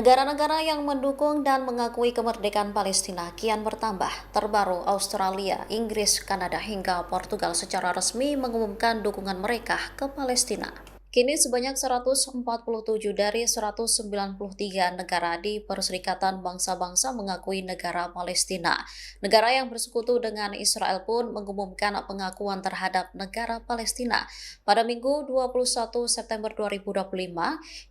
Negara-negara yang mendukung dan mengakui kemerdekaan Palestina kian bertambah. Terbaru, Australia, Inggris, Kanada, hingga Portugal secara resmi mengumumkan dukungan mereka ke Palestina. Kini sebanyak 147 dari 193 negara di Perserikatan Bangsa-Bangsa mengakui negara Palestina. Negara yang bersekutu dengan Israel pun mengumumkan pengakuan terhadap negara Palestina. Pada Minggu 21 September 2025,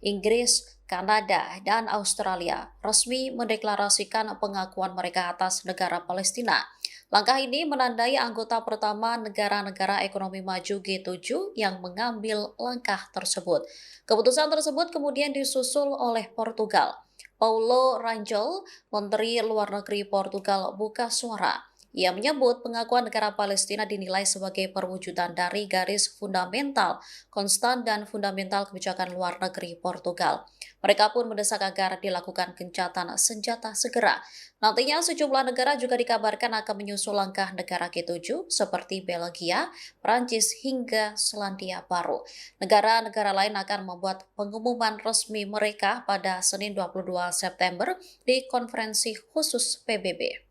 Inggris, Kanada, dan Australia resmi mendeklarasikan pengakuan mereka atas negara Palestina. Langkah ini menandai anggota pertama negara-negara ekonomi maju G7 yang mengambil langkah tersebut. Keputusan tersebut kemudian disusul oleh Portugal. Paulo Rangel, Menteri Luar Negeri Portugal, buka suara. Ia menyebut pengakuan negara Palestina dinilai sebagai perwujudan dari garis fundamental, konstan dan fundamental kebijakan luar negeri Portugal. Mereka pun mendesak agar dilakukan gencatan senjata segera. Nantinya sejumlah negara juga dikabarkan akan menyusul langkah negara G7 seperti Belgia, Prancis, hingga Selandia Baru. Negara-negara lain akan membuat pengumuman resmi mereka pada Senin 22 September di konferensi khusus PBB.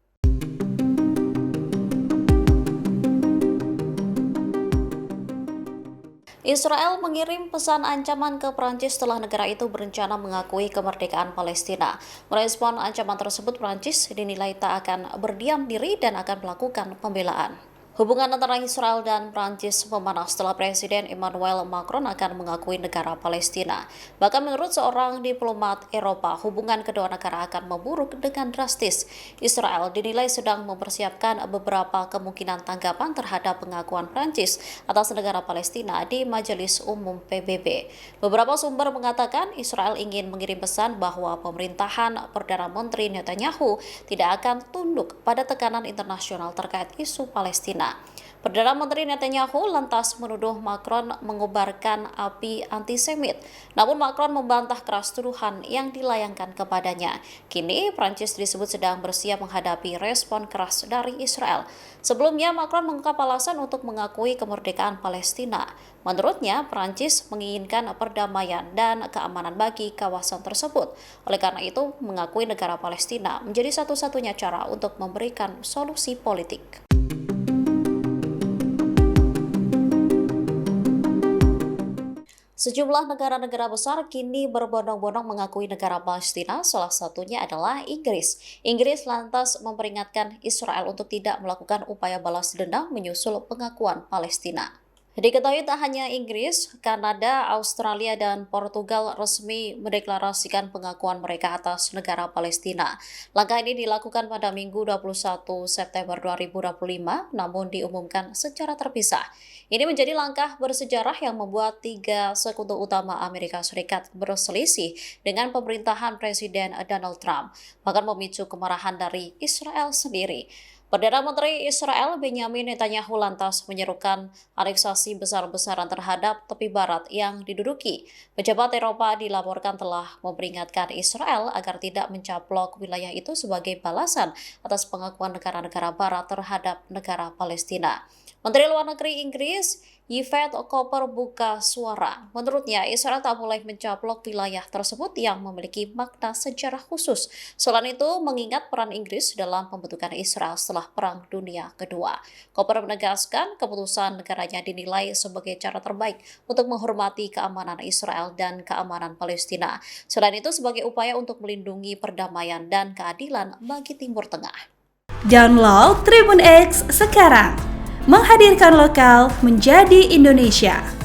Israel mengirim pesan ancaman ke Prancis setelah negara itu berencana mengakui kemerdekaan Palestina. Merespon ancaman tersebut, Prancis dinilai tak akan berdiam diri dan akan melakukan pembelaan. Hubungan antara Israel dan Prancis memanas setelah Presiden Emmanuel Macron akan mengakui negara Palestina. Bahkan menurut seorang diplomat Eropa, hubungan kedua negara akan memburuk dengan drastis. Israel dinilai sedang mempersiapkan beberapa kemungkinan tanggapan terhadap pengakuan Prancis atas negara Palestina di Majelis Umum PBB. Beberapa sumber mengatakan Israel ingin mengirim pesan bahwa pemerintahan Perdana Menteri Netanyahu tidak akan tunduk pada tekanan internasional terkait isu Palestina. Perdana Menteri Netanyahu lantas menuduh Macron mengobarkan api antisemit. Namun Macron membantah keras tuduhan yang dilayangkan kepadanya. Kini Prancis disebut sedang bersiap menghadapi respon keras dari Israel. Sebelumnya Macron mengungkap alasan untuk mengakui kemerdekaan Palestina. Menurutnya, Prancis menginginkan perdamaian dan keamanan bagi kawasan tersebut. Oleh karena itu, mengakui negara Palestina menjadi satu-satunya cara untuk memberikan solusi politik. Sejumlah negara-negara besar kini berbondong-bondong mengakui negara Palestina, salah satunya adalah Inggris. Inggris lantas memperingatkan Israel untuk tidak melakukan upaya balas dendam menyusul pengakuan Palestina. Diketahui tak hanya Inggris, Kanada, Australia, dan Portugal resmi mendeklarasikan pengakuan mereka atas negara Palestina. Langkah ini dilakukan pada Minggu 21 September 2025, namun diumumkan secara terpisah. Ini menjadi langkah bersejarah yang membuat tiga sekutu utama Amerika Serikat berselisih dengan pemerintahan Presiden Donald Trump, bahkan memicu kemarahan dari Israel sendiri. Perdana Menteri Israel Benyamin Netanyahu lantas menyerukan aneksasi besar-besaran terhadap tepi barat yang diduduki. Pejabat Eropa dilaporkan telah memperingatkan Israel agar tidak mencaplok wilayah itu sebagai balasan atas pengakuan negara-negara barat terhadap negara Palestina. Menteri Luar Negeri Inggris, Yvette Cooper, buka suara. Menurutnya, Israel tak boleh mencaplok wilayah tersebut yang memiliki makna sejarah khusus. Selain itu, mengingat peran Inggris dalam pembentukan Israel setelah Perang Dunia Kedua. Cooper menegaskan keputusan negaranya dinilai sebagai cara terbaik untuk menghormati keamanan Israel dan keamanan Palestina. Selain itu, sebagai upaya untuk melindungi perdamaian dan keadilan bagi Timur Tengah. Download Tribun X sekarang. Menghadirkan lokal menjadi Indonesia.